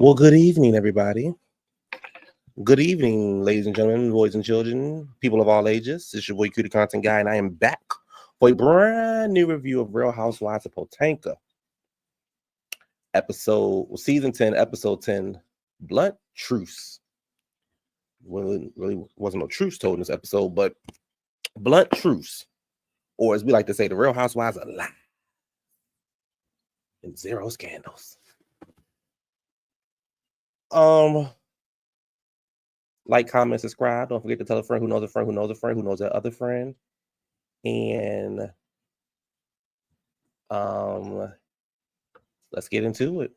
Well, good evening, everybody. Good evening, ladies and gentlemen, boys and children, people of all ages. This is your boy, Cutie Content Guy, and I am back for a brand new review of Real Housewives of Potomac. Season 10, episode 10, Blunt Truce. Well, it really wasn't no truce told in this episode, but Blunt Truce, or as we like to say, the Real Housewives are alive and zero scandals. Like, comment, subscribe. Don't forget to tell a friend who knows a friend who knows a friend who knows that other friend. And let's get into it.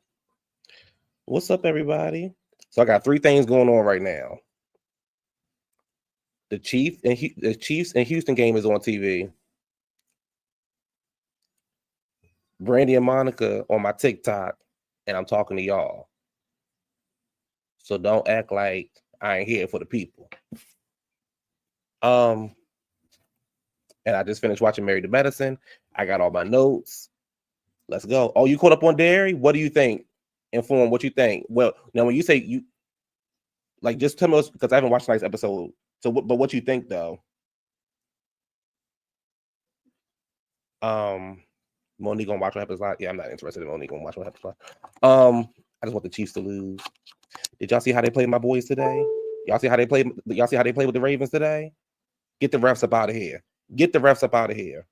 What's up, everybody? So I got three things going on right now. The Chiefs and Houston game is on TV. Brandy and Monica on my TikTok, and I'm talking to y'all. So don't act like I ain't here for the people. And I just finished watching Married to Medicine. I got all my notes. Let's go. Oh, you caught up on Dairy? What do you think? Inform what you think. Well, now when you say you, like, just tell me, because I haven't watched tonight's episode. So, but what you think though? Monique gonna watch what happens live. Yeah, I'm not interested in Monique gonna watch what happens live. I just want the Chiefs to lose. Did y'all see how they played my boys today? Y'all see how they played? Y'all see how they played with the Ravens today? Get the refs up out of here. Get the refs up out of here.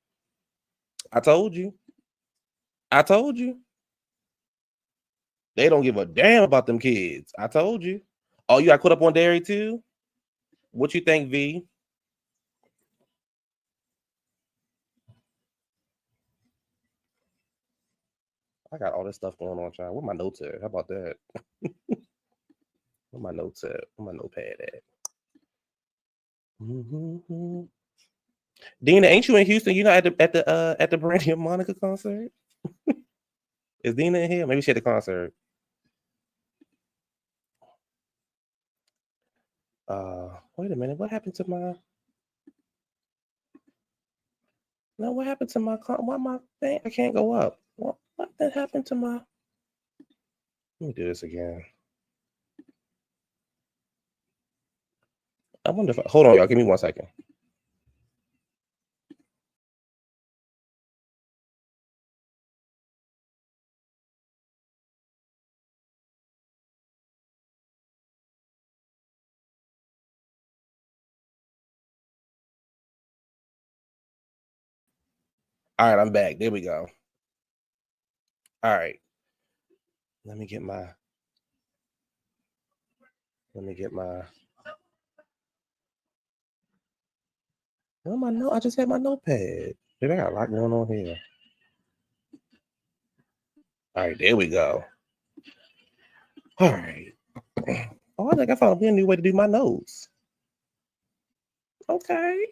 I told you. I told you. They don't give a damn about them kids. I told you. Oh, you got caught up on Dairy too? What you think, V? I got all this stuff going on, child. Where my notes at? How about that? Where my notes at? Where my notepad at? Mm-hmm. Dina, ain't you in Houston? You not at the Brandy and Monica concert? Is Dina in here? Maybe she at the concert. Wait a minute. What happened to my? No, what happened to my? Why my thing? I can't go up. What happened to my? Let me do this again. I wonder if hold on, y'all. Give me 1 second. All right, I'm back. There we go. All right. Let me get my. Where my note? I just had my notepad. Dude, I got a lot going on here. All right, there we go. All right. Oh, I think I found a new way to do my notes. Okay.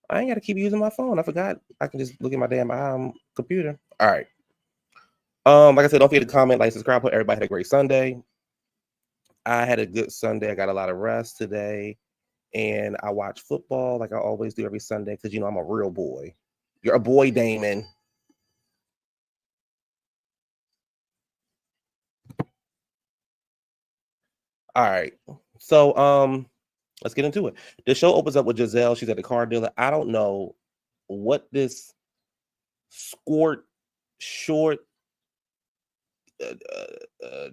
I ain't got to keep using my phone. I forgot. I can just look at my damn computer. All right. Like I said, don't forget to comment, like, subscribe. Hope everybody had a great Sunday. I had a good Sunday. I got a lot of rest today, and I watched football like I always do every Sunday because I'm a real boy. You're a boy, Damon. All right. So let's get into it. The show opens up with Gizelle. She's at the car dealer. I don't know what this short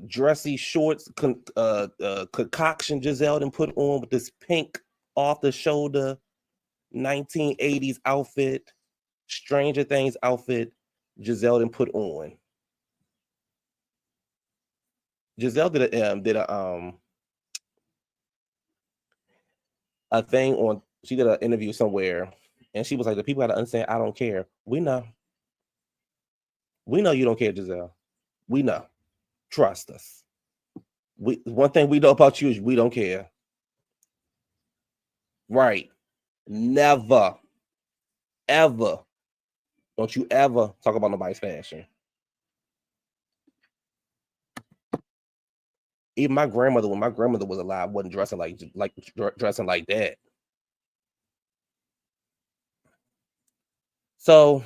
dressy shorts concoction Gizelle done put on with this pink off the shoulder 1980s outfit, Stranger Things outfit Gizelle done put on. Gizelle did a thing on. She did an interview somewhere, and she was like, "The people got to understand. I don't care. We know you don't care, Gizelle. We know. Trust us. One thing we know about you is we don't care. Right? Never, ever. Don't you ever talk about nobody's fashion. Even my grandmother, when my grandmother was alive, wasn't dressing dressing like that. So,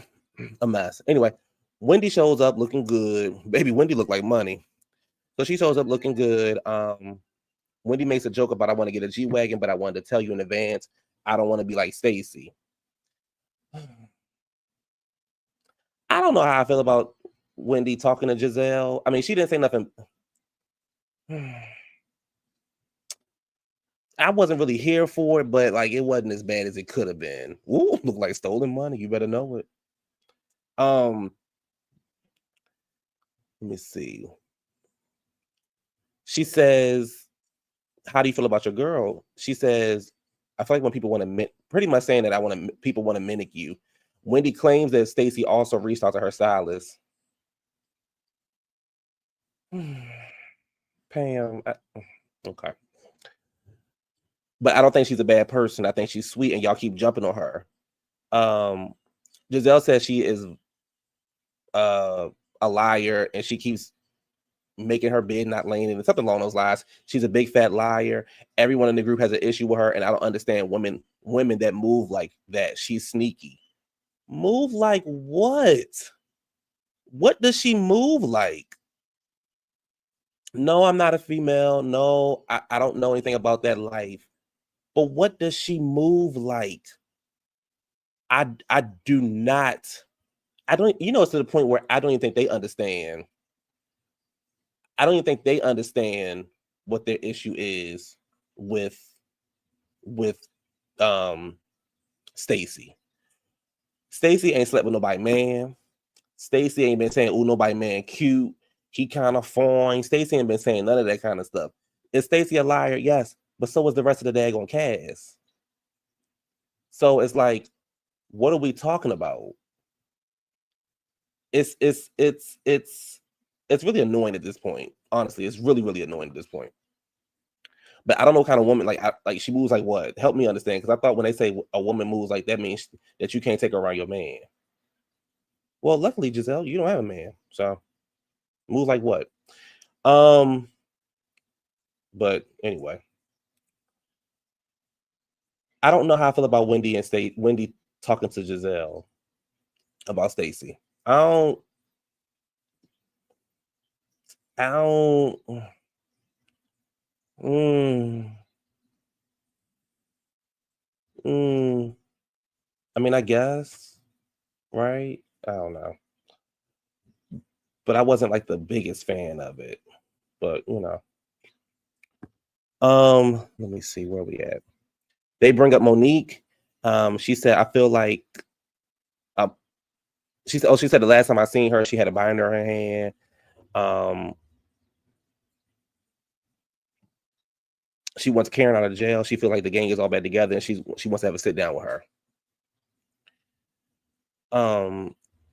a mess. Anyway, Wendy shows up looking good. Baby Wendy looked like money. So she shows up looking good. Wendy makes a joke about I want to get a G-Wagon, but I wanted to tell you in advance. I don't want to be like Stacey. I don't know how I feel about Wendy talking to Gizelle. I mean, she didn't say nothing. I wasn't really here for it, but like it wasn't as bad as it could have been. Ooh, look like stolen money. You better know it. Let me see. She says, "How do you feel about your girl?" She says, "I feel like when people want to pretty much saying that people want to mimic you." Wendy claims that Stacey also reached out to her stylist. Pam, okay. But I don't think she's a bad person. I think she's sweet, and y'all keep jumping on her. Gizelle says she is a liar, and she keeps making her bed not laying in it, something along those lines. She's a big fat liar. Everyone in the group has an issue with her, and I don't understand women that move like that. She's sneaky. Move like what? What does she move like? No, I'm not a female. No, I don't know anything about that life. But what does she move like? I do not. I don't, it's to the point where I don't even think they understand. I don't even think they understand what their issue is with Stacey. Stacey ain't slept with nobody, man. Stacey ain't been saying, "Oh, nobody, man, cute. He kind of fine." Stacey ain't been saying none of that kind of stuff. Is Stacey a liar? Yes, but so is the rest of the daggone cast. So it's like, what are we talking about? It's really annoying at this point. Honestly, it's really, really annoying at this point. But I don't know what kind of woman like she moves like what? Help me understand, because I thought when they say a woman moves like that means that you can't take her around your man. Well, luckily, Gizelle, you don't have a man, so move like what? But anyway, I don't know how I feel about Wendy talking to Gizelle about Stacey. I don't. Mm, mm, I mean, I guess, right? I don't know, but I wasn't like the biggest fan of it. But let me see where we at. They bring up Monique. She said, "I feel like." She said the last time I seen her, she had a binder in her hand. She wants Karen out of jail. She feels like the gang is all bad together, and she wants to have a sit down with her.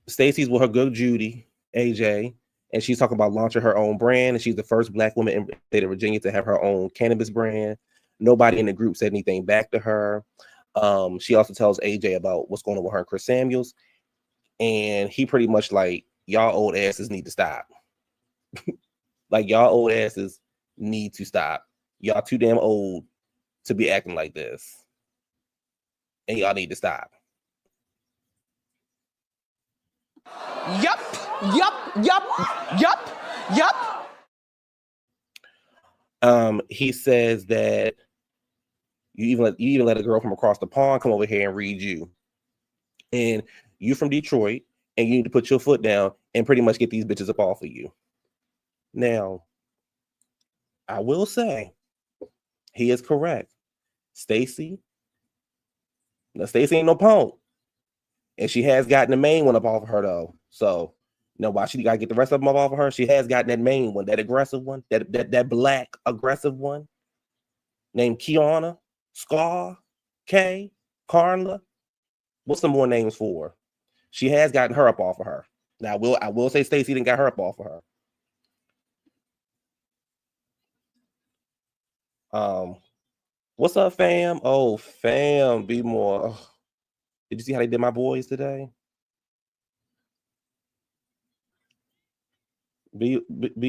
Stacey's with her good Judy, AJ, and she's talking about launching her own brand, and she's the first Black woman in the state of Virginia to have her own cannabis brand. Nobody in the group said anything back to her. She also tells AJ about what's going on with her and Chris Samuels, and he pretty much like, y'all old asses need to stop. Like, y'all old asses need to stop. Y'all too damn old to be acting like this, and y'all need to stop. Yup. He says that you even let a girl from across the pond come over here and read you, and you from Detroit, and you need to put your foot down and pretty much get these bitches up off of you. Now, I will say, he is correct. Stacey ain't no punk, and she has gotten the main one up off of her though. So, why she gotta get the rest of them up off of her? She has gotten that main one, that aggressive one, that Black aggressive one, named Kiana, Scar, Kay, Carla. What's some more names for her? She has gotten her up off of her. Now, I will say Stacey didn't got her up off of her. What's up, fam? Oh, fam, be more. Did you see how they did my boys today? Be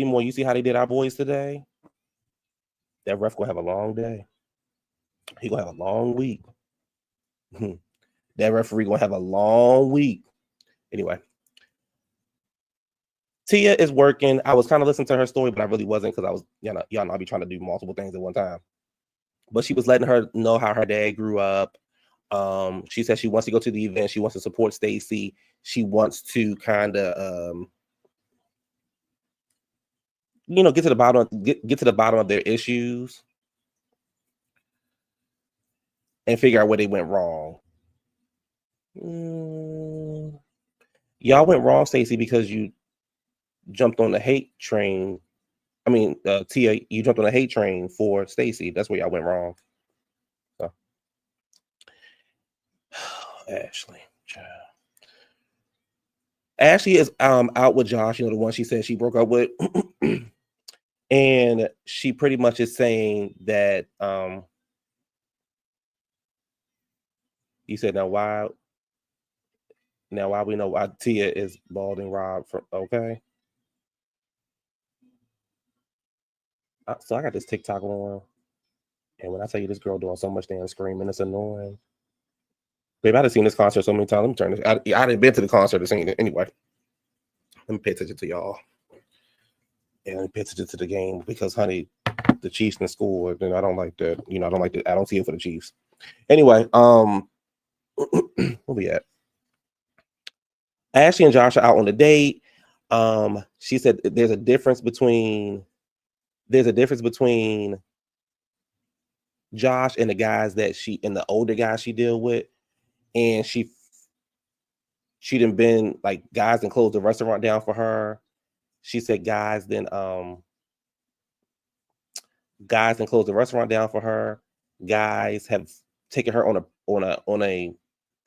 more. You see how they did our boys today? That ref gonna have a long day. He gonna have a long week. That referee gonna have a long week. Anyway, Tia is working. I was kind of listening to her story, but I really wasn't because I was, y'all know I be trying to do multiple things at one time. But she was letting her know how her dad grew up. She said she wants to go to the event. She wants to support Stacey. She wants to kind of, get to the bottom, get to the bottom of their issues and figure out where they went wrong. Y'all went wrong, Stacey, because you jumped on the hate train. I mean, Tia, you jumped on the hate train for Stacey. That's where y'all went wrong. So, Ashley. Ashley is out with Josh, the one she said she broke up with. And she pretty much is saying that you said now why we know why Tia is balding Rob from okay. So I got this TikTok on, and when I tell you this girl doing so much damn screaming, it's annoying. Babe, I've seen this concert so many times. Let me turn this. I didn't been to the concert to sing it anyway. Let me pay attention to y'all. And let me pay attention to the game because, honey, the Chiefs in school, and I don't like that. I don't like that. I don't see it for the Chiefs. Anyway, where we at? Ashley and Josh are out on a date. She said there's a difference between Josh and the guys that the older guys she deal with, and she done been like guys and closed the restaurant down for her. She said guys and closed the restaurant down for her. Guys have taken her on a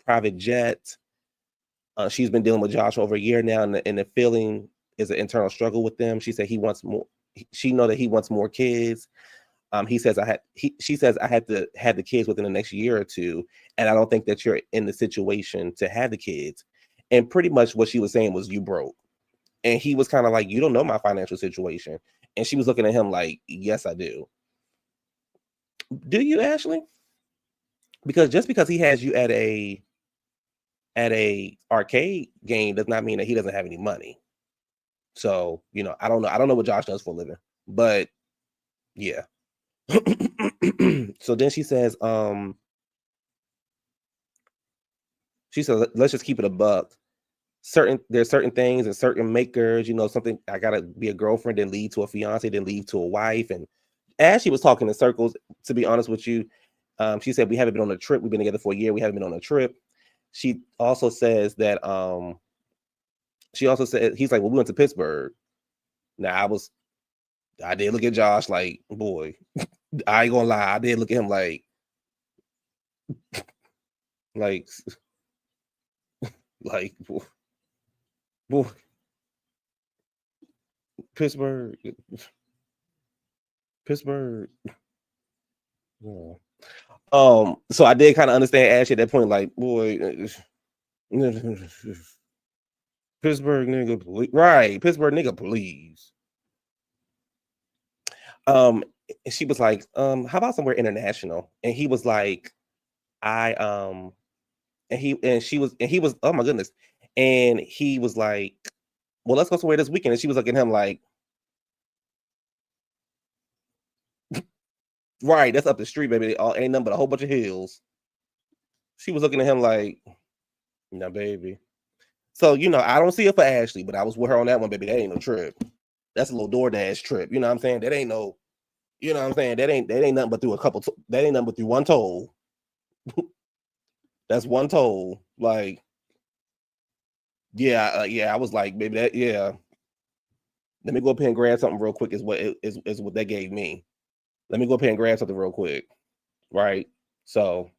private jet. She's been dealing with Josh for over a year now, and the feeling is an internal struggle with them. She said he wants more. She know that he wants more kids. She says I had to have the kids within the next year or two, and I don't think that you're in the situation to have the kids. And pretty much what she was saying was you broke. And he was kind of like, you don't know my financial situation. And she was looking at him like, yes, I do. Do you, Ashley? Because just because he has you at a arcade game does not mean that he doesn't have any money. So, I don't know. I don't know what Josh does for a living, but yeah. So then she says, let's just keep it a buck. There's certain things and certain makers, something I gotta be a girlfriend, then lead to a fiance, then lead to a wife. And as she was talking in circles, to be honest with you, she said we haven't been on a trip. We've been together for a year. We haven't been on a trip. She also says that she also said he's like, well, we went to Pittsburgh. Now I did look at Josh like, boy, I ain't gonna lie, I did look at him like boy, Pittsburgh. Yeah. So I did kind of understand Ashley at that point, like, boy, Pittsburgh nigga, please. Right? Pittsburgh nigga, please. She was like, how about somewhere international? And he was like, and he was, oh my goodness, and he was like, well, let's go somewhere this weekend. And she was looking at him like, right, that's up the street, baby. Ain't nothing but a whole bunch of hills. She was looking at him like, no, baby. So, I don't see it for Ashley, but I was with her on that one, baby. That ain't no trip. That's a little DoorDash trip. You know what I'm saying? That ain't no, you know what I'm saying? That ain't nothing but through that ain't nothing but through one toll. That's one toll. Like, yeah, I was like, baby, that, yeah. Let me go up here and grab something real quick is what that gave me. Let me go up here and grab something real quick. Right? So,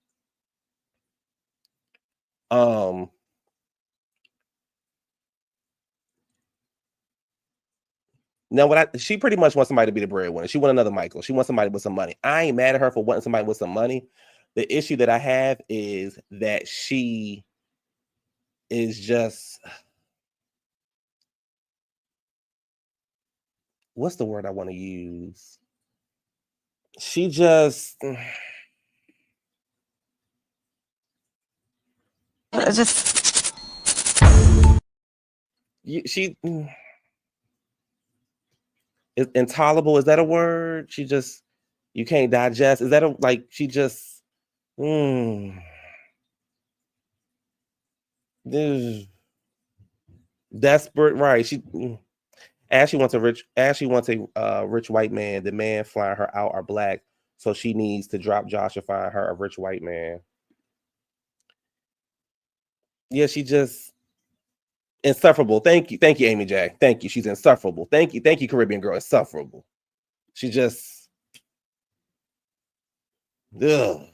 now she pretty much wants somebody to be the breadwinner. She wants another Michael. She wants somebody with some money. I ain't mad at her for wanting somebody with some money. The issue that I have is that she is just, what's the word I want to use? She just she Intolerable, is that a word? She just, you can't digest. Is that a, like, she just, desperate, right? Ashley wants a rich white man. The man flying her out are black, so she needs to drop Josh and find her a rich white man. Yeah, she just insufferable. Thank you, Amy J. Thank you. She's insufferable. Thank you, Caribbean girl. Insufferable. She just, ugh.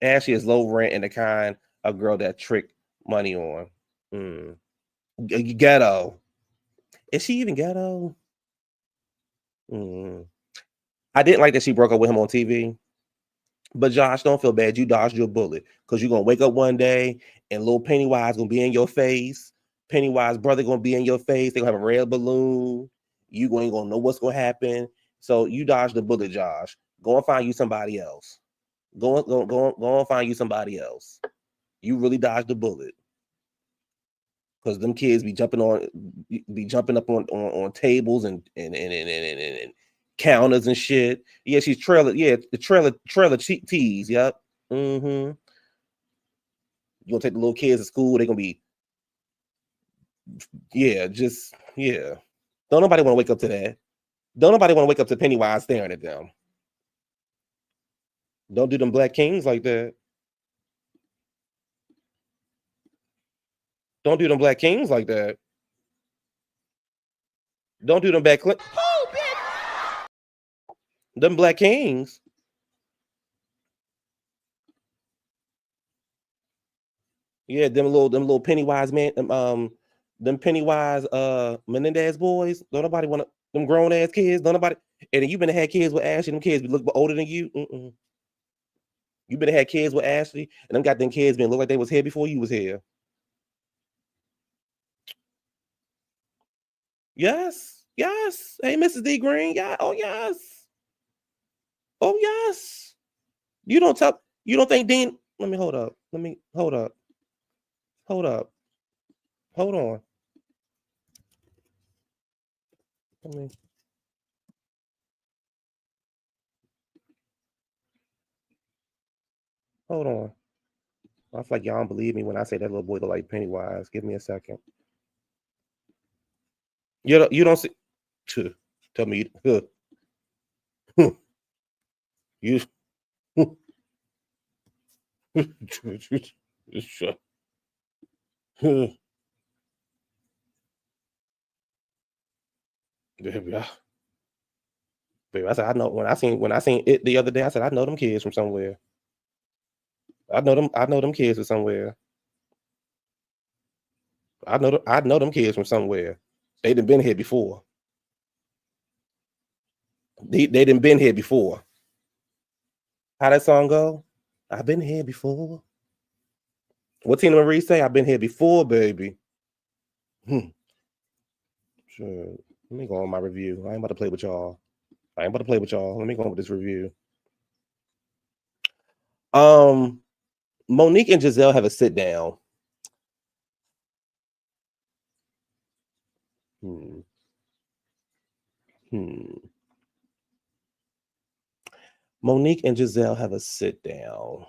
Ashley is low rent and the kind of girl that trick money on. Ghetto. Is she even ghetto? I didn't like that she broke up with him on TV. But Josh, don't feel bad. You dodged your bullet because you're gonna wake up one day and little Pennywise gonna be in your face. Pennywise brother gonna be in your face. They're gonna have a red balloon. You ain't gonna know what's gonna happen. So you dodged the bullet, Josh. Go and find you somebody else. Go and find you somebody else. You really dodged the bullet. Because them kids be jumping up on tables and counters and shit. Yeah, she's trailer. Yeah, the trailer tease. Yep. You gonna take the little kids to school? They're gonna be, yeah, just yeah. Don't nobody want to wake up to that. Don't nobody want to wake up to Pennywise staring at them. Don't do them black kings like that. Don't do them black kings like that. Don't do them back. Them black kings. Yeah, them little Pennywise man, them Pennywise Menendez boys. Don't nobody want to, them grown ass kids. Don't nobody. And then you been had kids with Ashley. Them kids look older than you. You been had kids with Ashley, and them goddamn kids been look like they was here before you was here. Yes. Hey, Mrs. D Green. Yeah. Oh yes. Oh yes. You don't think Dean? Let me hold up. Hold up. Hold on. Hold on. I feel like y'all don't believe me when I say that little boy look like Pennywise. Give me a second. You don't see. Tell me. You. Baby, I said I know when I seen it the other day. I said I know them kids from somewhere. I know them kids from somewhere. I know them kids from somewhere. They done been here before. They done been here before. How that song go? I've been here before. What Tina Marie say? I've been here before, baby. Sure. Let me go on my review. I ain't about to play with y'all. Let me go on with this review. Monique and Gizelle have a sit down. Monique and Gizelle have a sit down.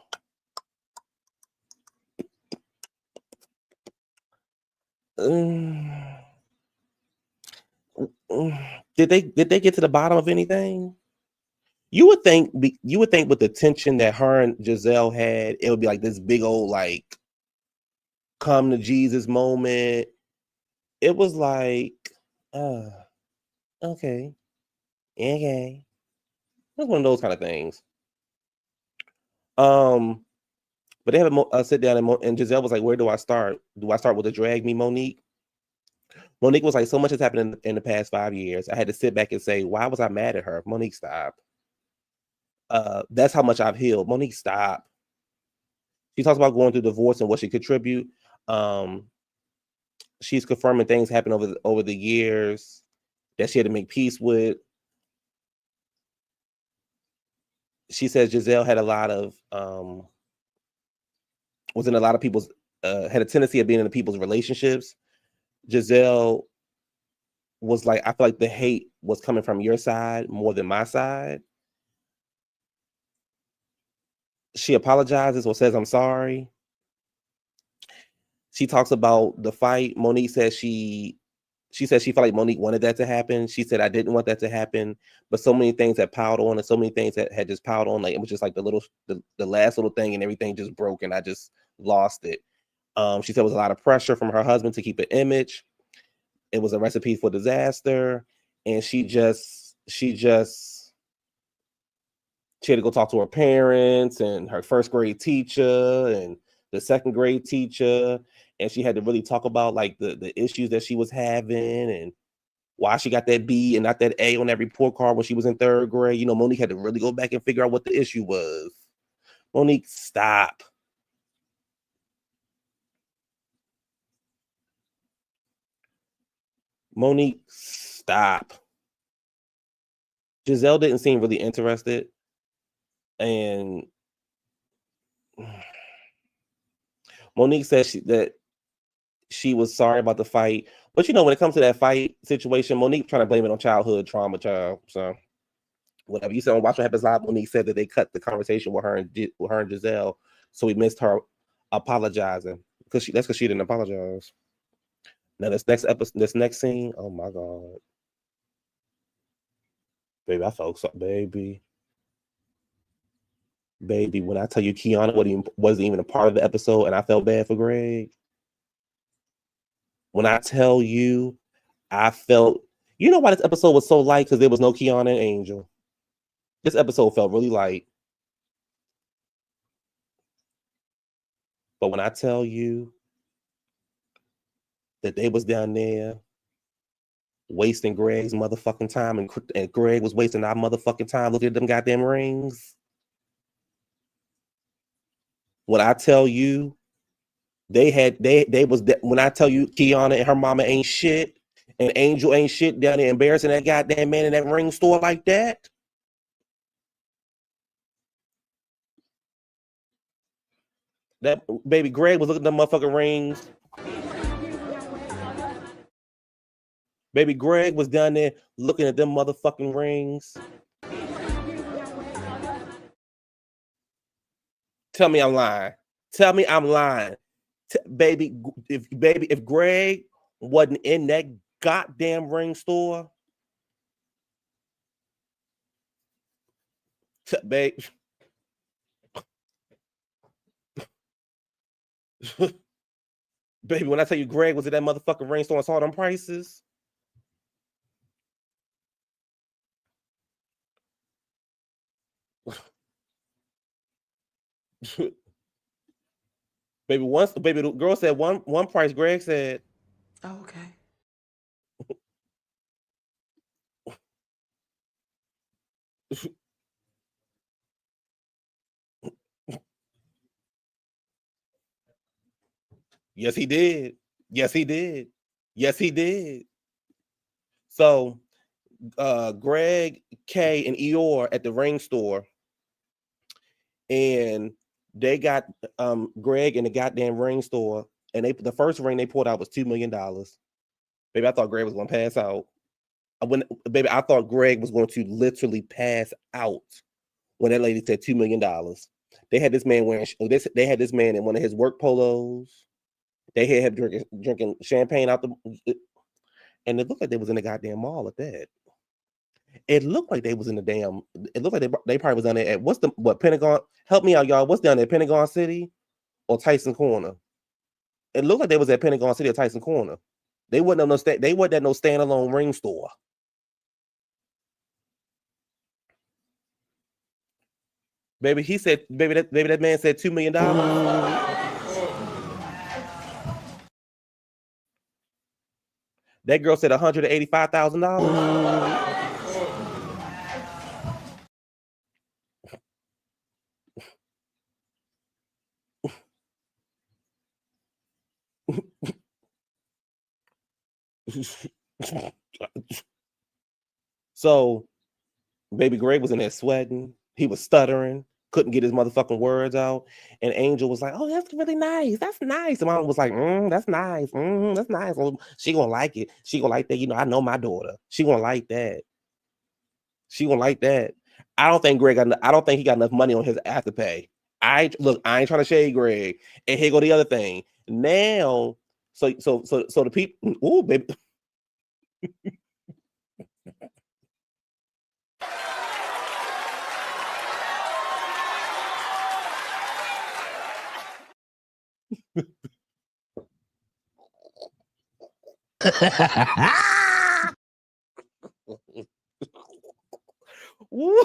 Did they get to the bottom of anything? You would think with the tension that her and Gizelle had, it would be like this big old like come to Jesus moment. It was like, okay. It was one of those kind of things. But they have a sit down and Gizelle was like, where do I start? Do I start with the drag me, Monique? Monique was like, so much has happened in the past 5 years. I had to sit back and say, why was I mad at her? Monique, stop. That's how much I've healed. Monique, stop. She talks about going through divorce and what she contribute. She's confirming things happened over the years that she had to make peace with. She says Gizelle had a lot of was in a lot of people's had a tendency of being in people's relationships. Gizelle was like, I feel like the hate was coming from your side more than my side. She apologizes or says, I'm sorry. She talks about the fight. Monique says she said she felt like Monique wanted that to happen. She said, I didn't want that to happen, but so many things that piled on and so many things that had just piled on. Like, it was just like the last little thing and everything just broke and I just lost it. She said it was a lot of pressure from her husband to keep an image. It was a recipe for disaster. And she had to go talk to her parents and her first grade teacher and the second grade teacher. And she had to really talk about like the issues that she was having and why she got that B and not that A on that report card when she was in third grade. You know, Monique had to really go back and figure out what the issue was. Monique, stop. Monique, stop. Gizelle didn't seem really interested. And Monique said that she was sorry about the fight. But you know, when it comes to that fight situation, Monique trying to blame it on childhood trauma, child. So whatever. You said on Watch What Happens Live, Monique said that they cut the conversation with her and Gizelle, so we missed her apologizing because she didn't apologize. Now this next episode, this next scene, oh my god, baby, I felt so, baby. When I tell you Kiana wasn't even a part of the episode, and I felt bad for Greg. When I tell you, I felt, you know why this episode was so light? Because there was no Kiana and Angel. This episode felt really light. But when I tell you that they was down there wasting Greg's motherfucking time and Greg was wasting our motherfucking time looking at them goddamn rings. When I tell you when I tell you Kiana and her mama ain't shit and Angel ain't shit down there embarrassing that goddamn man in that ring store like that. That baby Greg was looking at them motherfucking rings. Baby Greg was down there looking at them motherfucking rings. Tell me I'm lying. Tell me I'm lying. Baby, if Greg wasn't in that goddamn ring store, babe. Baby, when I tell you Greg was at that motherfucking ring store and saw them prices. Baby, the girl said one price. Greg said, Oh, okay. yes, he did. Yes, he did. Yes, he did. So Greg, Kay, and Eeyore at the ring store, and they got Greg in the goddamn ring store, and the first ring they pulled out was $2 million. Baby, I thought Greg was gonna pass out. I thought Greg was going to literally pass out when that lady said $2 million. They had this man wearing this. They had this man in one of his work polos. They had him drinking champagne out the, and it looked like they was in the goddamn mall at that. It looked like they was in the damn. It looked like they probably was down there at what Pentagon? Help me out, y'all. What's down there, Pentagon City or Tyson Corner? It looked like they was at Pentagon City or Tyson Corner. They wasn't at no standalone ring store. Baby, that man said $2 million. That girl said $185,000. So, baby Greg was in there sweating. He was stuttering. couldn't get his motherfucking words out. And Angel was like, "Oh, that's really nice. That's nice." And Mom was like, "That's nice. That's nice. Oh, she gonna like it. She gonna like that. You know, I know my daughter. She gonna like that. She gonna like that." I don't think I don't think he got enough money on his afterpay. I ain't trying to shade Greg. And here go the other thing. Now, so the people, ooh, baby. Woo.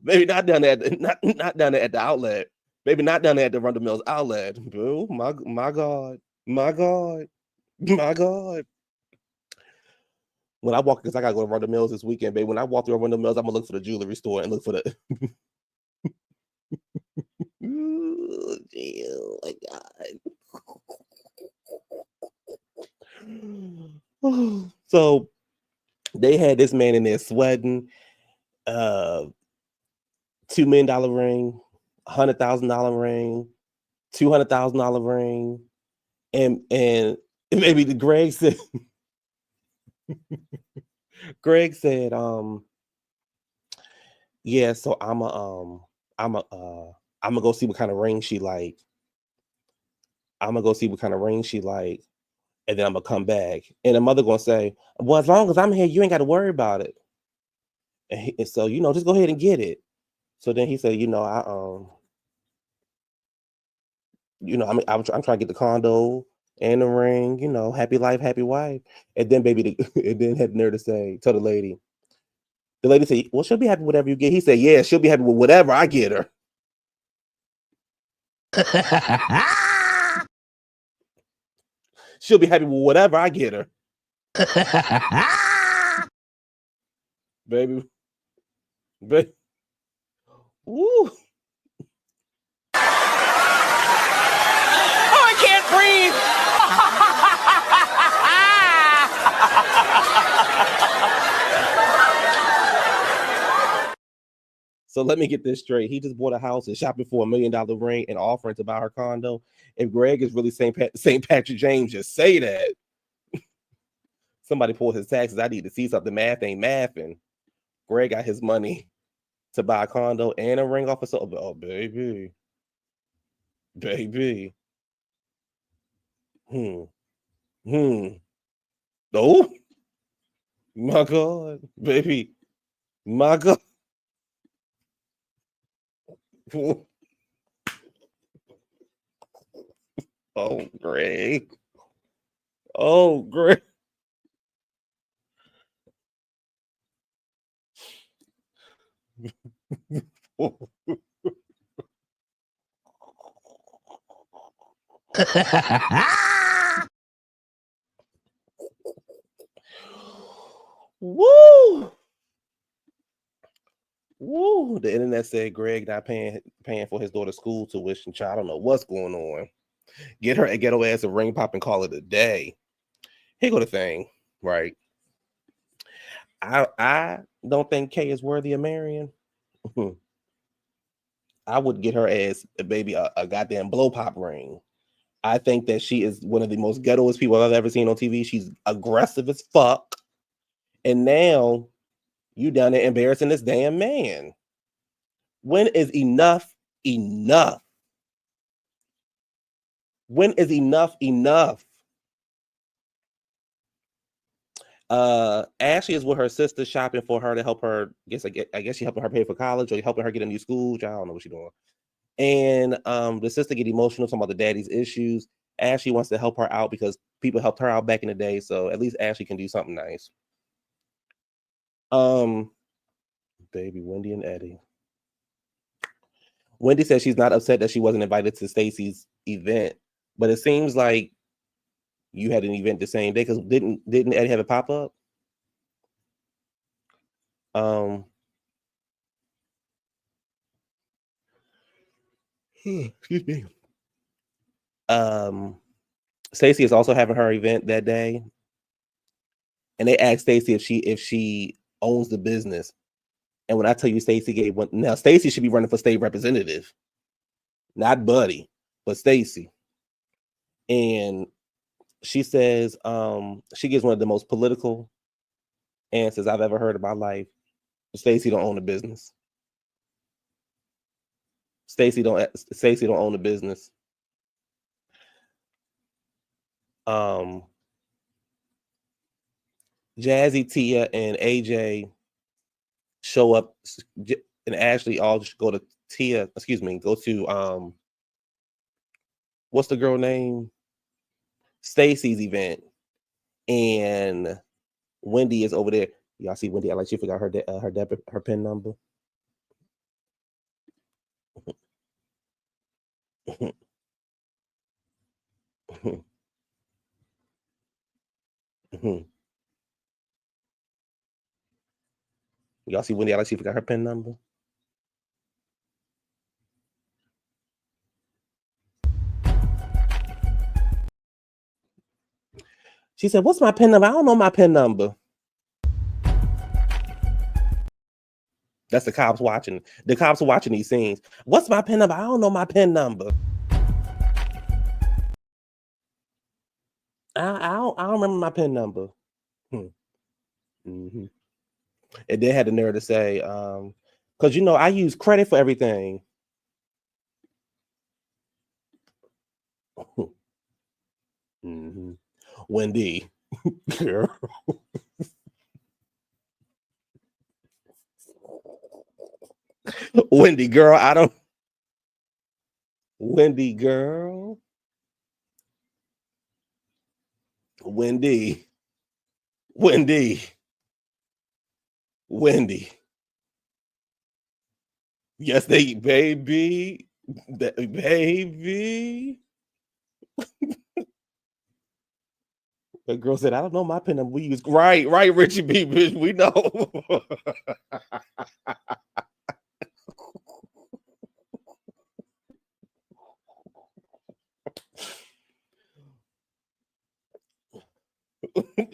Maybe not down there, not down there at the outlet. Maybe not down there at the Rundle Mills outlet. Boo, my God, my God, my God. When I walk, because I gotta go to Rundle Mills this weekend, baby. When I walk through Rundle Mills, I'm gonna look for the jewelry store and look for the. Ooh, oh my God. So they had this man in there sweating. $2 million ring, $100,000 ring, $200,000 ring, and maybe the Greg said, yeah, so I'm gonna go see what kind of ring she like. I'm gonna go see what kind of ring she like, and then I'm gonna come back. And the mother gonna say, "Well, as long as I'm here, you ain't got to worry about it." And so just go ahead and get it. So then he said, I'm trying to get the condo and the ring, happy life, happy wife. And then and then had the nerve to tell the lady. The lady said, "Well, she'll be happy with whatever you get." He said, "Yeah, she'll be happy with whatever I get her." She'll be happy with whatever I get her. Baby. Woo. Oh, I can't breathe. So let me get this straight. He just bought a house and shopping for $1 million ring and offering to buy her condo. If Greg is really St. Patrick James, just say that. Somebody pulled his taxes. I need to see something. Math ain't mathing. Greg got his money to buy a condo and a ring off of something. Oh, baby. Baby. Oh, my God. Baby. My God. Oh, Greg. Oh, Greg. Woo! Woo! The internet said Greg not paying for his daughter's school tuition. Child, I don't know what's going on. Get her a ghetto ass a ring pop and call it a day. Here go the thing, right? I don't think Kay is worthy of marrying. I would get her ass baby a goddamn blow pop ring. I think that she is one of the most ghettoest people I've ever seen on TV. She's aggressive as fuck. And now you down there embarrassing this damn man. When is enough enough? When is enough enough? Ashley is with her sister shopping for her to help her. I guess she helping her pay for college or helping her get a new school. I don't know what she's doing. And the sister get emotional talking about the daddy's issues. Ashley wants to help her out because people helped her out back in the day. So at least Ashley can do something nice. Baby Wendy and Eddie. Wendy says she's not upset that she wasn't invited to Stacey's event, but it seems like you had an event the same day because didn't Eddie have a pop up? Excuse me. Stacey is also having her event that day, and they asked Stacey if she owns the business, And when I tell you Stacey gave one, now Stacey should be running for state representative, not Buddy, but Stacey. And she says, she gives one of the most political answers I've ever heard in my life. Stacey don't own a business. Stacey don't own a business. Jazzy, Tia, and AJ show up, and Ashley all go to Tia. Go to what's the girl name? Stacey's event, and Wendy is over there. Y'all see Wendy? I like she forgot her PIN number. Y'all see Wendy? I like she forgot her PIN number. She said, "What's my PIN number? I don't know my PIN number." That's the cops watching. The cops are watching these scenes. What's my PIN number? I don't know my PIN number. I don't remember my PIN number. Mm-hmm. And then had the nerve to say, because I use credit for everything. Mm-hmm. Wendy, girl. Wendy, girl, Wendy, girl. Wendy. Yes, they baby. Baby. The girl said, "I don't know my PIN number. We use right, Richie B. Bitch, we know."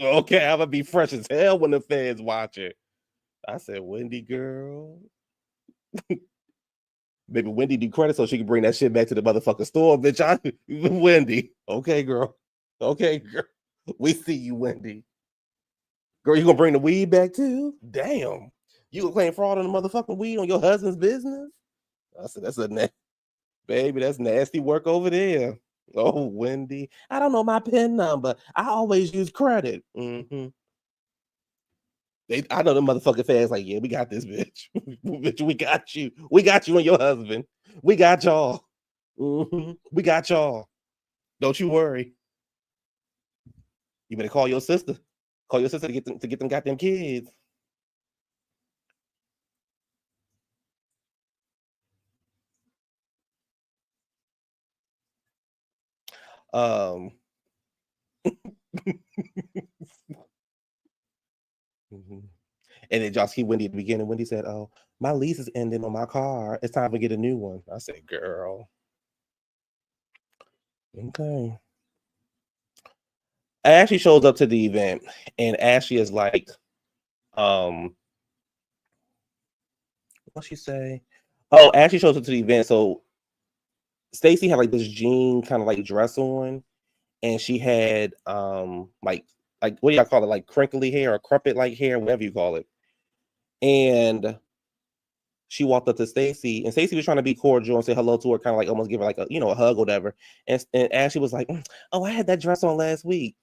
Okay, I'm gonna be fresh as hell when the fans watch it. I said, "Wendy, girl." Maybe Wendy do credit so she can bring that shit back to the motherfucking store, bitch. Wendy. Okay, girl. Okay, girl. We see you, Wendy. Girl, you gonna bring the weed back too? Damn. You gonna claim fraud on the motherfucking weed on your husband's business? I said, baby, that's nasty work over there. Oh, Wendy. I don't know my PIN number. I always use credit. Mm-hmm. I know the motherfucking fans like, yeah, we got this, bitch. Bitch, we got you. We got you and your husband. We got y'all. Mm-hmm. We got y'all. Don't you worry. You better call your sister. Call your sister to get them goddamn kids. Mm-hmm. And then y'all see Wendy at the beginning. Wendy said, "Oh, my lease is ending on my car. It's time to get a new one." I said, "Girl, okay." Ashley shows up to the event, and Ashley is like, what'd she say? Oh, Ashley shows up to the event. So Stacey had like this jean kind of like dress on, and she had like what do y'all call it? Like crinkly hair or crumpet like hair, whatever you call it. And she walked up to Stacey, and Stacey was trying to be cordial and say hello to her, kind of like almost give her like a a hug or whatever. And Ashley was like, "Oh, I had that dress on last week."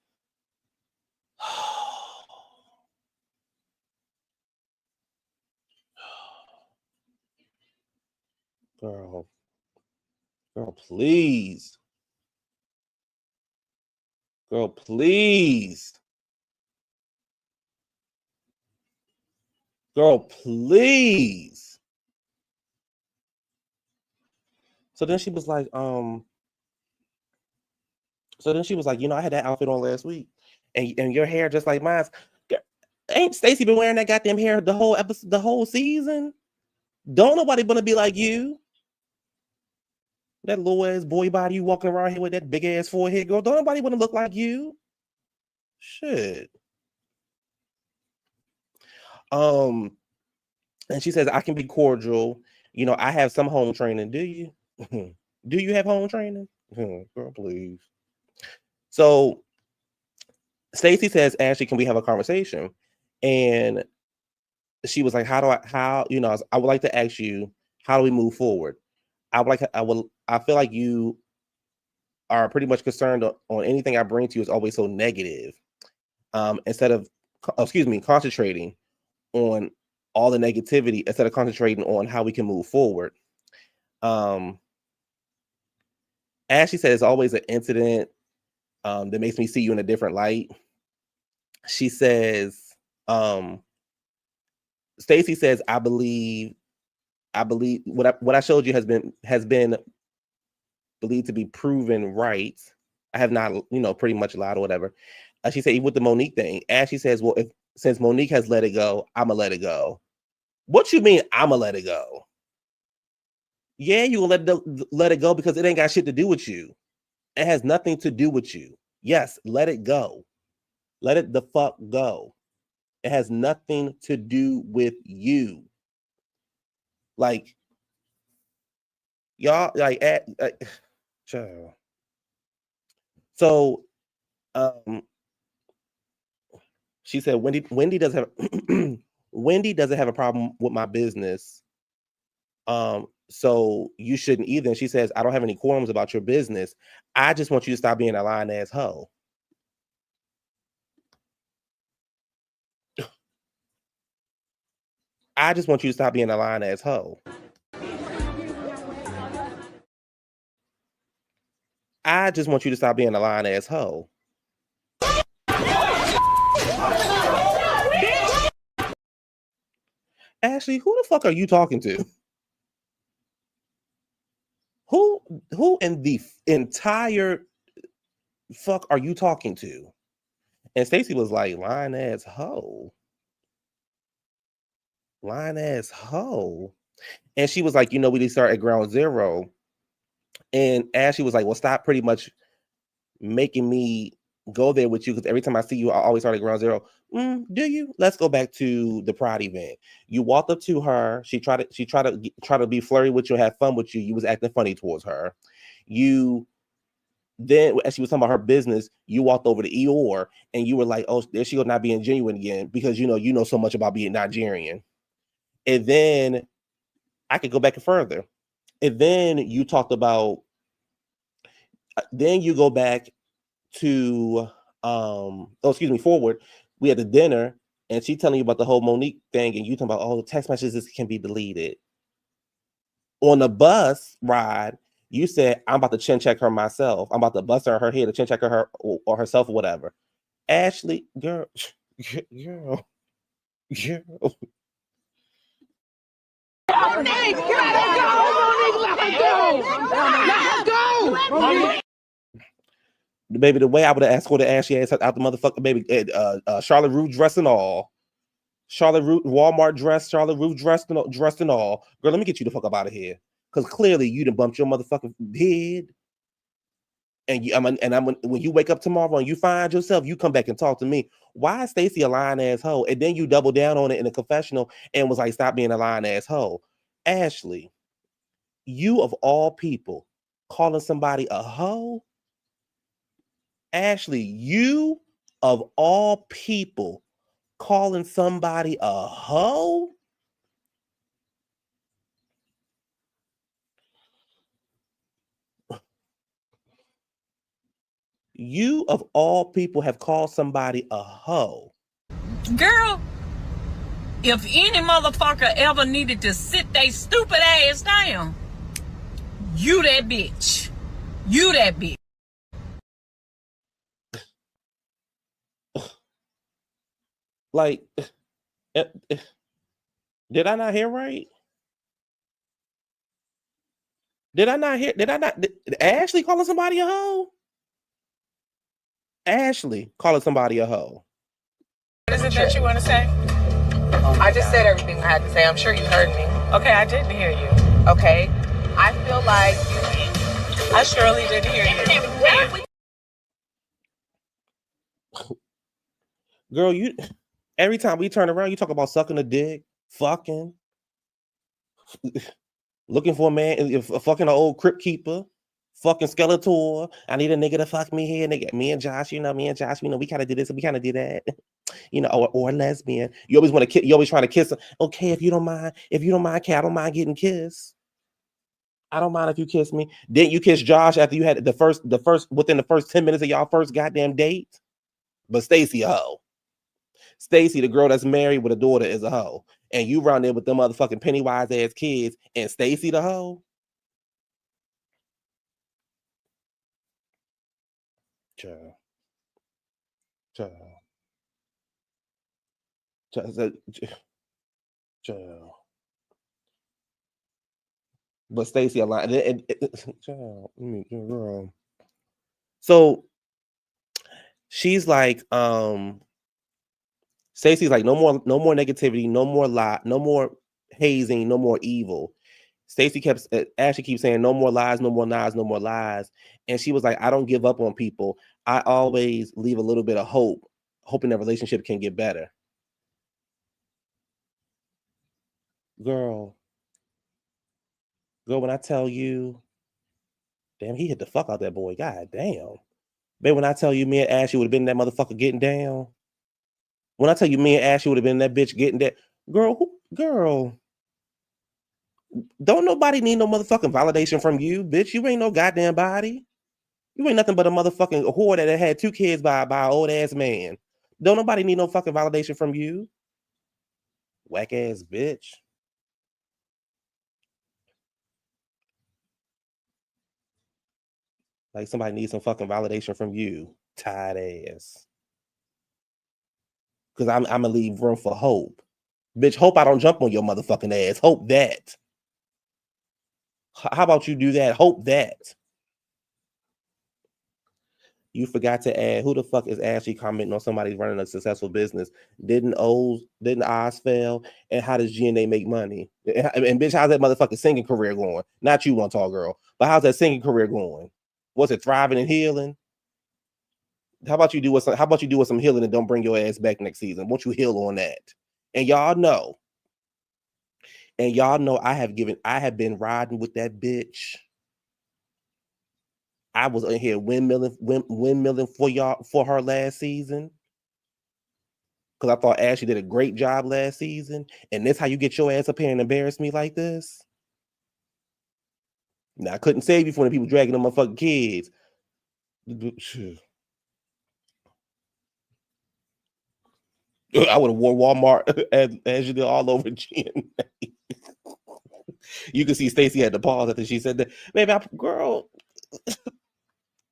Girl, please. Girl, please. Girl, please. So then she was like, I had that outfit on last week, and your hair just like mine. Ain't Stacey been wearing that goddamn hair the whole episode, the whole season? Don't nobody gonna be like you. That little ass boy body you walking around here with that big ass forehead, girl. Don't nobody want to look like you. Shit. And she says, I can be cordial. You know, I have some home training. Do you? Do you have home training? Girl, please. So Stacey says, Ashley, can we have a conversation? And she was like, I would like to ask you, how do we move forward? I feel like you are pretty much concerned on anything I bring to you is always so negative. Instead of, concentrating on all the negativity, instead of concentrating on how we can move forward. Ashley said it's always an incident that makes me see you in a different light. She says, Stacey says, I believe what I showed you has been believed to be proven right. I have not, pretty much lied or whatever. She said, with the Monique thing, Ashley says, well, since Monique has let it go, I'ma let it go. What you mean I'ma let it go? Yeah, you gonna let it go because it ain't got shit to do with you. It has nothing to do with you. Yes, let it go. Let it the fuck go. It has nothing to do with you. Like, y'all, child. So, she said, Wendy doesn't have Wendy doesn't have a problem with my business. So you shouldn't either. And she says, I don't have any qualms about your business. I just want you to stop being a lying ass hoe. I just want you to stop being a lying ass hoe. I just want you to stop being a lying ass hoe. Ashley, who the fuck are you talking to? Who in the entire fuck are you talking to? And Stacey was like, lying ass hoe. Lying ass hoe. And she was like, we need to start at ground zero. And Ashley was like, well, stop pretty much making me go there with you, because every time I see you, I always start at ground zero. Do you? Let's go back to the Pride event. You walked up to her. She tried to be flirty with you and have fun with you. You was acting funny towards her. Then, as she was talking about her business, you walked over to Eeyore and you were like, oh, there she goes, not being genuine again, because you know so much about being Nigerian. And then I could go back further. And then you talked about, then you go back to, forward. We had the dinner and she telling you about the whole Monique thing, and you talking about, the text messages can be deleted. On the bus ride, you said, I'm about to chin check her myself. I'm about to bust her head to chin check her or herself or whatever. Ashley, girl. Hey, let her go. Baby, the way I would have asked her to Ashley ass out the motherfucker, baby, Charlotte Ruth dress and all. Charlotte Ruth Walmart dress, Charlotte Ruth dressed and all. Girl, let me get you the fuck up out of here. Because clearly you done bumped your motherfucking head. And when you wake up tomorrow and you find yourself, you come back and talk to me. Why is Stacey a lying ass hoe? And then you double down on it in the confessional and was like, stop being a lying ass hoe. Ashley, you of all people calling somebody a hoe? Ashley, you of all people calling somebody a hoe? You of all people have called somebody a hoe. Girl, if any motherfucker ever needed to sit they stupid ass down, you that bitch. You that bitch. Like, did I not hear right? Did Ashley calling somebody a hoe? Ashley calling somebody a hoe. What is it that you want to say? I just said everything I had to say. I'm sure you heard me. Okay, I didn't hear you. Okay. I feel like I surely didn't hear you. Girl, every time we turn around, you talk about sucking a dick, fucking, looking for a man, fucking an old crypt keeper, fucking Skeletor. I need a nigga to fuck me here. Nigga, me and Josh, we kind of did this and we kind of did that. Or a lesbian. You always want to you always trying to kiss her. Okay, if you don't mind, Kat, I don't mind getting kissed. I don't mind if you kiss me. Didn't you kiss Josh after you had the first within the first 10 minutes of y'all first goddamn date? But Stacey a hoe. Stacey, the girl that's married with a daughter, is a hoe. And you round there with them motherfucking Pennywise ass kids, and Stacey the hoe? Child. But Stacey aligned. Girl. So she's like, Stacey's like, no more negativity, no more lie, no more hazing, no more evil. Ashley keeps saying, no more lies, no more lies, no more lies. And she was like, I don't give up on people. I always leave a little bit of hope, hoping that relationship can get better. Girl, when I tell you, damn, he hit the fuck out that boy. God damn. Babe, when I tell you me and Ashley would have been that motherfucker getting down. When I tell you me and Ashley would have been that bitch getting that. Girl. Don't nobody need no motherfucking validation from you, bitch. You ain't no goddamn body. You ain't nothing but a motherfucking whore that had 2 kids by an old ass man. Don't nobody need no fucking validation from you. Whack ass bitch. Like somebody needs some fucking validation from you. Tired ass. Because I'm gonna leave room for hope. Bitch, hope I don't jump on your motherfucking ass. Hope that. How about you do that? Hope that. You forgot to add, who the fuck is Ashley commenting on somebody running a successful business? Didn't Oz fail? And how does GNA make money? And bitch, how's that motherfucking singing career going? Not you, one tall girl, but how's that singing career going? Was it thriving and healing? How about you do with some healing and don't bring your ass back next season? Won't you heal on that? And y'all know I have been riding with that bitch. I was in here windmilling for her last season. Because I thought Ashley did a great job last season. And this how you get your ass up here and embarrass me like this? Now I couldn't save you from the people dragging them motherfucking kids. I would have wore Walmart as you did all over GNA. You can see Stacey had to pause after she said that. Maybe girl, if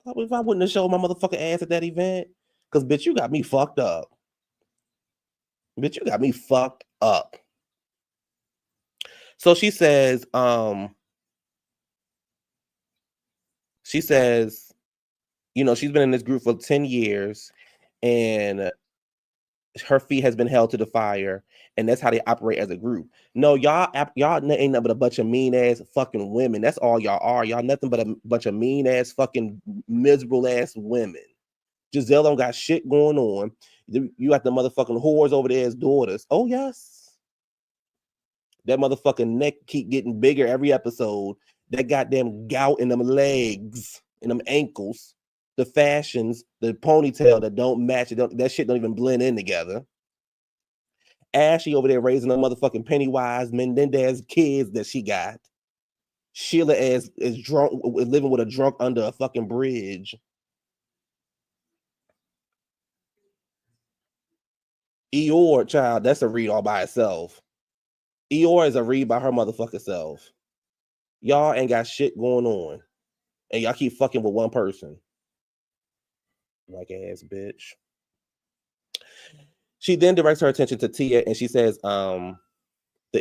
I wouldn't have showed my motherfucking ass at that event, because bitch, you got me fucked up. Bitch, you got me fucked up. So she says, she's been in this group for 10 years and her feet has been held to the fire, and that's how they operate as a group. No, y'all ain't nothing but a bunch of mean ass fucking women. That's all y'all are. Y'all nothing but a bunch of mean ass fucking miserable ass women. Gizelle don't got shit going on. You got the motherfucking whores over there as daughters. Oh yes. That motherfucking neck keep getting bigger every episode. That goddamn gout in them legs, in them ankles. The fashions, the ponytail that don't match, that shit don't even blend in together. Ashley over there raising a motherfucking Pennywise Mendez kids that she got. Sheila is drunk, living with a drunk under a fucking bridge. Eeyore, child, that's a read all by itself. Eeyore is a read by her motherfucking self. Y'all ain't got shit going on. And y'all keep fucking with one person. Like ass bitch. She then directs her attention to Tia and she says, the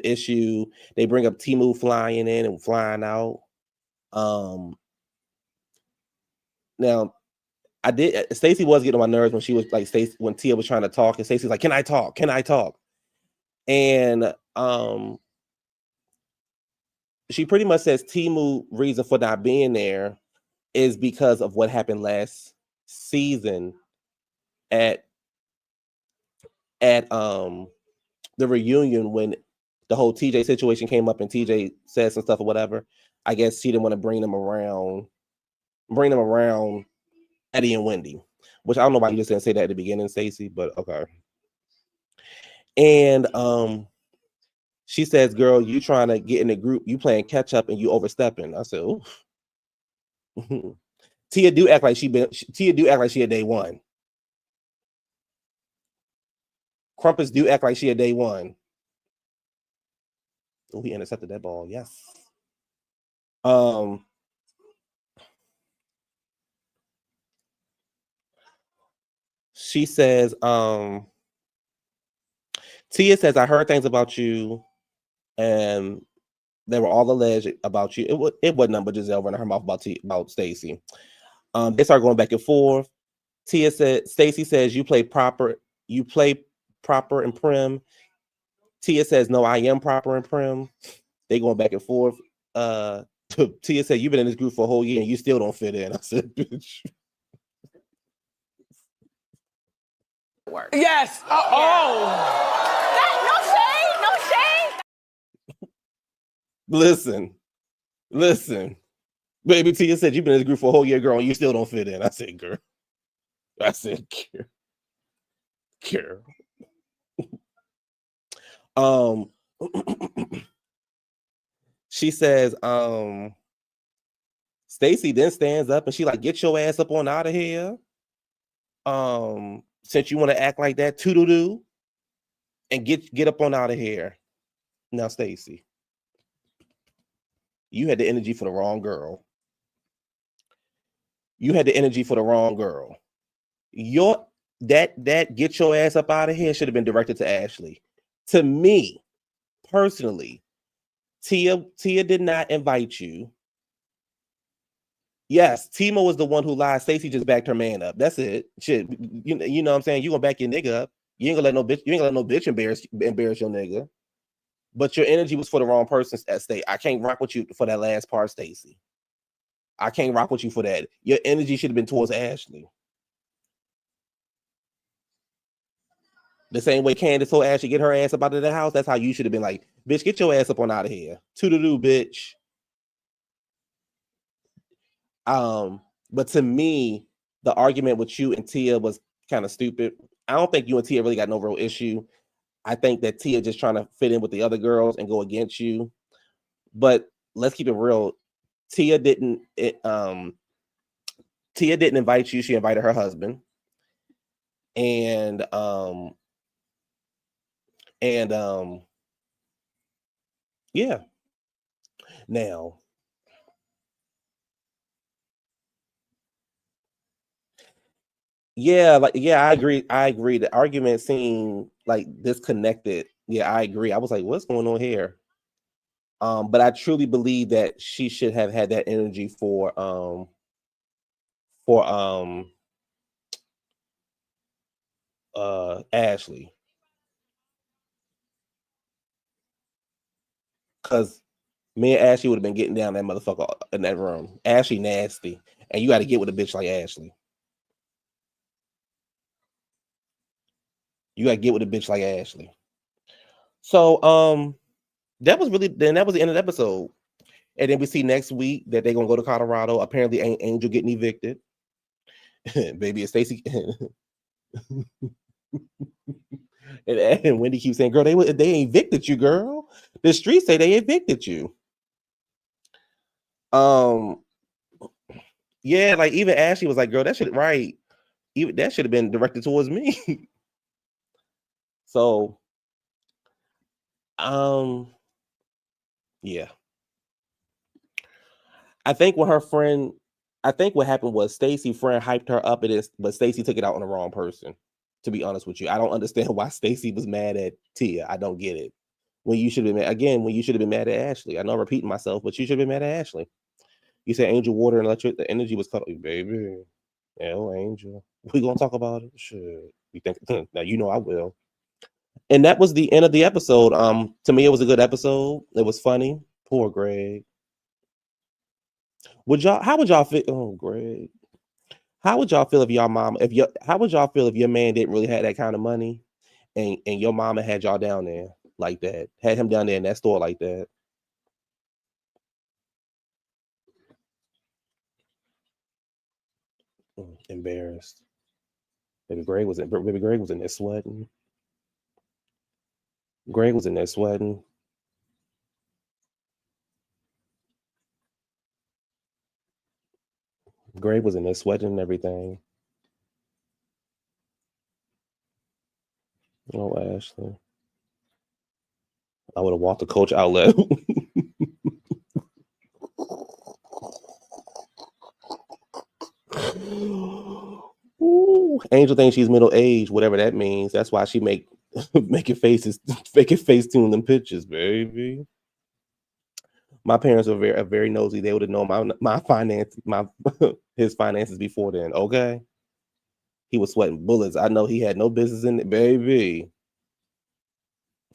issue, they bring up Timu flying in and flying out. Now, Stacey was getting on my nerves when she was like, when Tia was trying to talk, and Stacey's like, can I talk? Can I talk? And she pretty much says Timu reason for not being there is because of what happened last season at the reunion when the whole TJ situation came up and TJ said some stuff or whatever. I guess she didn't want to bring them around Eddie and Wendy, which I don't know why you just didn't say that at the beginning, Stacey, but okay. And she says, girl, you trying to get in the group, you playing catch up and you overstepping. I said, oof. Tia do act like she had day one. Crumpets do act like she had day one. Oh, he intercepted that ball. Yes. She says, Tia says, I heard things about you, and they were all alleged about you. It wasn't nothing but Gizelle running her mouth about Stacey. They start going back and forth. Tia said, Stacey says, you play proper and prim. Tia says, no, I am proper and prim. They going back and forth. Tia said, you've been in this group for a whole year and you still don't fit in. I said, bitch. Yes. Oh. No shade. Listen. Baby, Tia said, you've been in this group for a whole year, girl, and you still don't fit in. I said, girl. Girl. She says, Stacey then stands up and she like, get your ass up on out of here. Since you want to act like that, toodle-doo, and get up on out of here. Now, Stacey, you had the energy for the wrong girl. That get your ass up out of here should have been directed to Ashley. To me, personally, Tia did not invite you. Yes, Timo was the one who lied. Stacey just backed her man up. That's it. Shit, you know what I'm saying? You gonna back your nigga up. You ain't gonna let no bitch embarrass your nigga. But your energy was for the wrong person at stake. I can't rock with you for that last part, Stacey. I can't rock with you for that. Your energy should have been towards Ashley. The same way Candace told Ashley get her ass up out of the house. That's how you should have been like, bitch, get your ass up on out of here. Toodaloo, bitch. But to me, the argument with you and Tia was kind of stupid. I don't think you and Tia really got no real issue. I think that Tia just trying to fit in with the other girls and go against you. But let's keep it real. Tia didn't invite you. She invited her husband. And yeah. Now, yeah, I agree. The argument seemed like disconnected. Yeah, I agree. I was like, what's going on here? But I truly believe that she should have had that energy for Ashley. Because me and Ashley would have been getting down that motherfucker in that room. Ashley nasty. And you got to get with a bitch like Ashley. So that was the end of the episode. And then we see next week that they're gonna go to Colorado. Apparently Angel getting evicted. Baby, it's Stacey. and Wendy keeps saying, girl, they evicted you, girl. The streets say they evicted you. Yeah, like even Ashley was like, girl, that shit right. Even that should have been directed towards me. So yeah. I think what happened was Stacey friend hyped her up at this, but Stacey took it out on the wrong person. To be honest with you, I don't understand why Stacey was mad at Tia. I don't get it. When you should have been mad at Ashley. I know I'm repeating myself, but you should have been mad at Ashley. You said Angel Water and electric, the energy was cut off, baby. Oh, Angel. We gonna talk about it? Sure. You think now you know I will. And that was the end of the episode. To me, it was a good episode. It was funny. Poor Greg. How would y'all feel? Oh, Greg. How would y'all feel if your man didn't really have that kind of money and your mama had y'all down there? like that. Had him down there in that store like that. Embarrassed. Baby Greg was in there sweating. Greg was in there sweating. Greg was in there sweating and everything. Oh, Ashley. I would have walked the Coach outlet. Ooh, Angel thinks she's middle aged, whatever that means. That's why she making face tune them pictures, baby. My parents are very nosy. They would have known his finances before then. Okay, he was sweating bullets. I know he had no business in it, baby.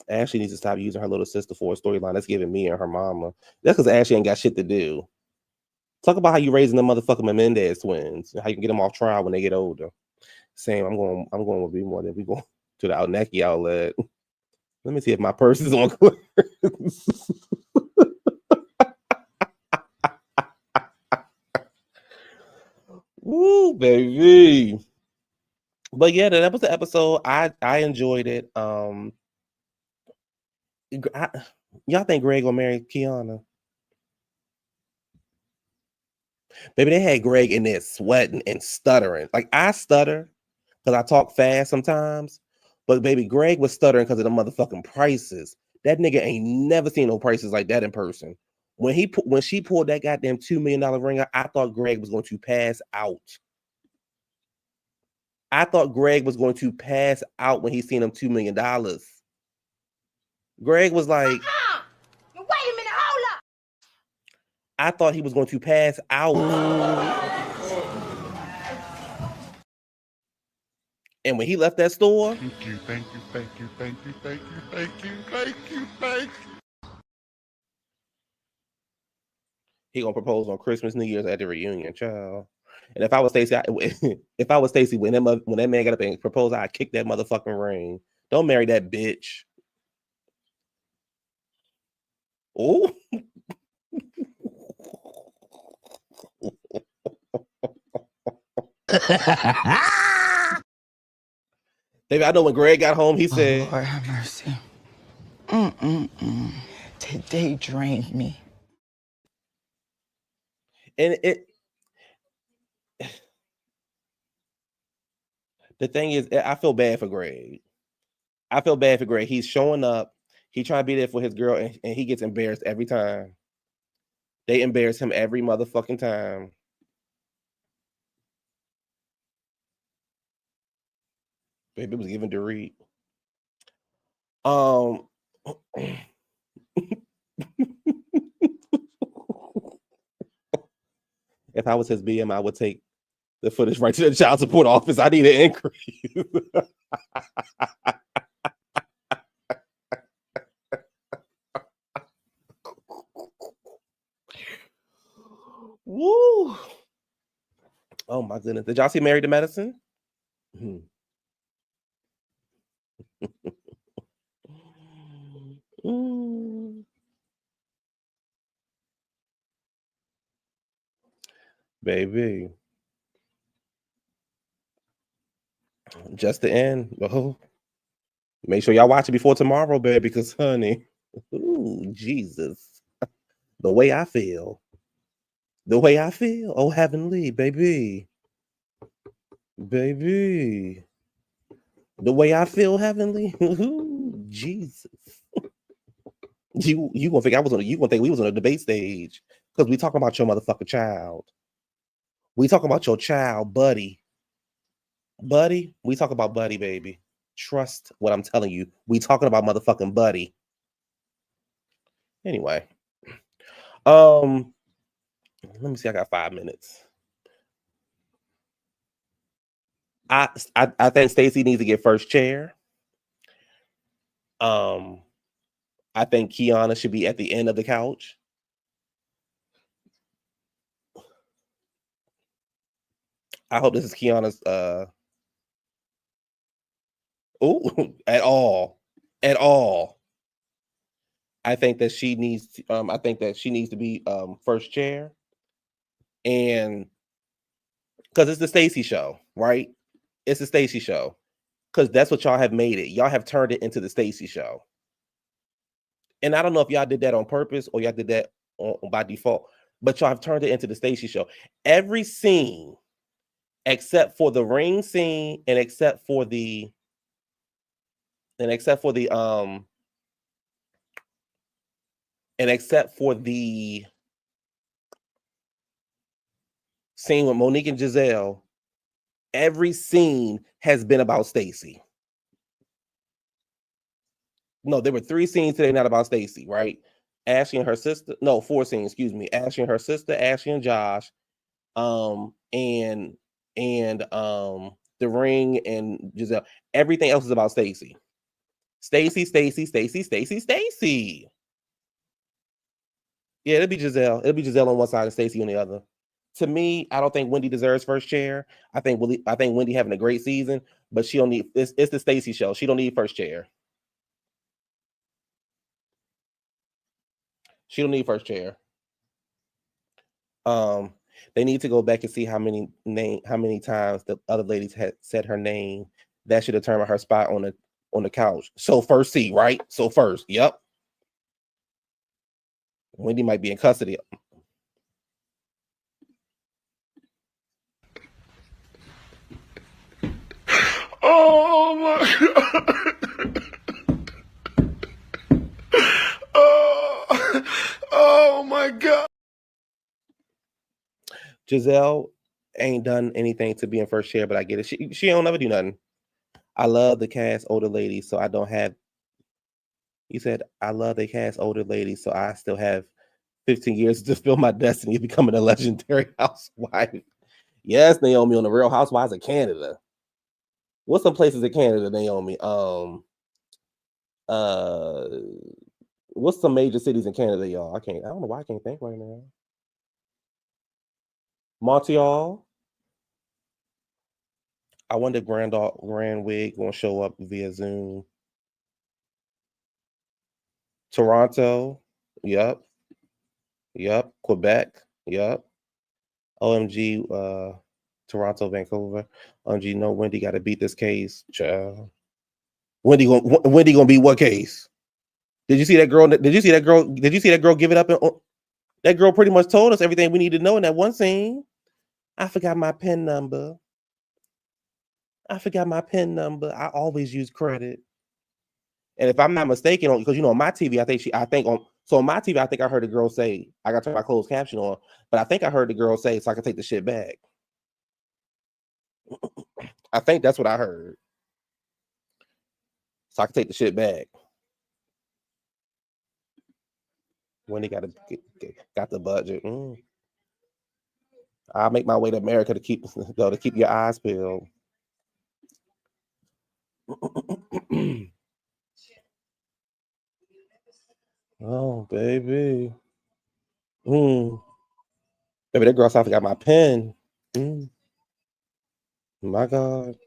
Ashley needs to stop using her little sister for a storyline. That's giving me and her mama. That's because Ashley ain't got shit to do. Talk about how you raising the motherfucking Menendez twins and how you can get them off trial when they get older. Same. I'm going with be more than we go to the Outneki outlet. Let me see if my purse is on clearance. Woo, baby. But yeah, that was the episode. I enjoyed it. Y'all think Greg will marry Kiana? Baby, they had Greg in there sweating and stuttering. Like, I stutter because I talk fast sometimes. But baby, Greg was stuttering because of the motherfucking prices. That nigga ain't never seen no prices like that in person. When she pulled that goddamn $2 million ring out, I thought Greg was going to pass out. I thought Greg was going to pass out when he seen him $2 million. Greg was like, wait a minute, hold up. I thought he was going to pass out. And when he left that store, thank you. he gonna propose on Christmas, New Year's at the reunion, child. And if I was Stacey, when that man got up and proposed, I'd kick that motherfucking ring. Don't marry that bitch. Oh. Baby, I know when Greg got home, he said, "Oh, Lord have mercy. Today drained me." And the thing is, I feel bad for Greg. He's showing up. He trying to be there for his girl, and he gets embarrassed every time. They embarrass him every motherfucking time. Baby, it was given to read. If I was his BM, I would take the footage right to the child support office. I need an increase. Woo! Oh my goodness! Did y'all see Married to Medicine? Baby, just the end. Oh, make sure y'all watch it before tomorrow, baby, because honey, ooh, Jesus, the way I feel. Oh, heavenly, baby. The way I feel, heavenly. Jesus. You gonna think we was on a debate stage because we talking about your motherfucking child. We talking about your child, buddy. We talk about buddy, baby. Trust what I'm telling you. We talking about motherfucking buddy. Anyway. Let me see. I got 5 minutes. I think Stacey needs to get first chair. I think Kiana should be at the end of the couch. I hope this is Kiana's at all. I think that she needs to be first chair, and because it's the Stacey show, right? It's the Stacey show. Because that's what y'all have made it. Y'all have turned it into the Stacey show. And I don't know if y'all did that on purpose or y'all did that by default, but y'all have turned it into the Stacey show. Every scene, except for the ring scene, and except for the scene with Monique and Gizelle, every scene has been about Stacey. No, there were 3 scenes today not about Stacey, right? Ashley and her sister. No, 4 scenes, excuse me. Ashley and her sister, Ashley and Josh, and the ring and Gizelle. Everything else is about Stacey. Stacey. Yeah, it'll be Gizelle. It'll be Gizelle on one side and Stacey on the other. To me, I don't think Wendy deserves first chair. I think Wendy having a great season, but she don't need. It's the Stacey show. She don't need first chair. She don't need first chair. They need to go back and see how many times the other ladies had said her name. That should determine her spot on the couch. So first seat, right? So first, yep. Wendy might be in custody. Oh my God. Oh my God. Gizelle ain't done anything to be in first chair, but I get it. She don't ever do nothing. I love the cast older ladies, so I don't have. You said I love the cast older ladies, so I still have 15 years to fulfill my destiny of becoming a legendary housewife. Yes, Naomi on the Real Housewives of Canada. What's some places in Canada, Naomi? What's some major cities in Canada, y'all? I don't know why I can't think right now. Montreal. I wonder if Grand Wig gonna show up via Zoom. Toronto. Yep. Quebec. Yep. OMG. Toronto, Vancouver. OMG. No, Wendy got to beat this case. Child. Wendy gonna beat what case? Did you see that girl? Did you see that girl give it up? That girl pretty much told us everything we need to know in that one scene. I forgot my PIN number. I always use credit. And if I'm not mistaken, because on my TV, on my TV, I think I heard the girl say, I got to turn my closed caption on, but I think I heard the girl say, so I can take the shit back. I think that's what I heard. So I can take the shit back. When they got the budget. I'll make my way to America to keep your eyes peeled. Oh, baby. Baby, that girl South got my pen. My God.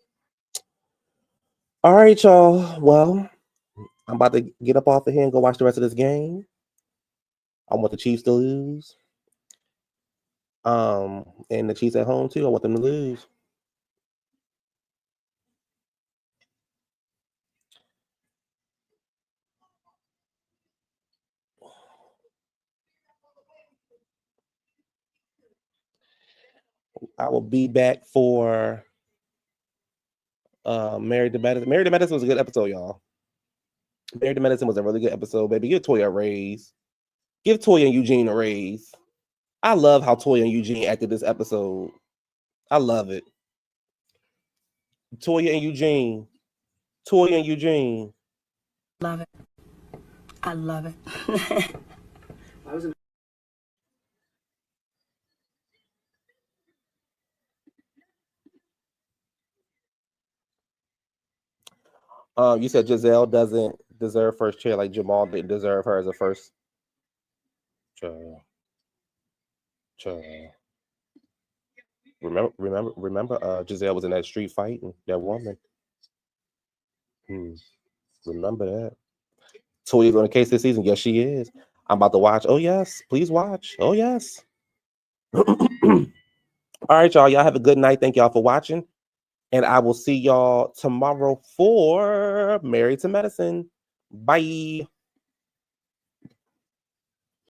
All right, y'all. Well, I'm about to get up off of here and go watch the rest of this game. I want the Chiefs to lose. And the Chiefs at home too. I want them to lose. I will be back for Married to Medicine. Married to Medicine was a good episode, y'all. Married to Medicine was a really good episode, baby. Give Toya a raise. Give Toya and Eugene a raise. I love how Toya and Eugene acted this episode. I love it. Toya and Eugene. Love it. I love it. You said Gizelle doesn't deserve first chair like Jamal didn't deserve her as a first. Child. Remember, Gizelle was in that street fight and that woman. Remember that. Toya's on the case this season. Yes, she is. I'm about to watch. Oh, yes. Please watch. Oh, yes. All right, y'all. Y'all have a good night. Thank y'all for watching. And I will see y'all tomorrow for Married to Medicine. Bye.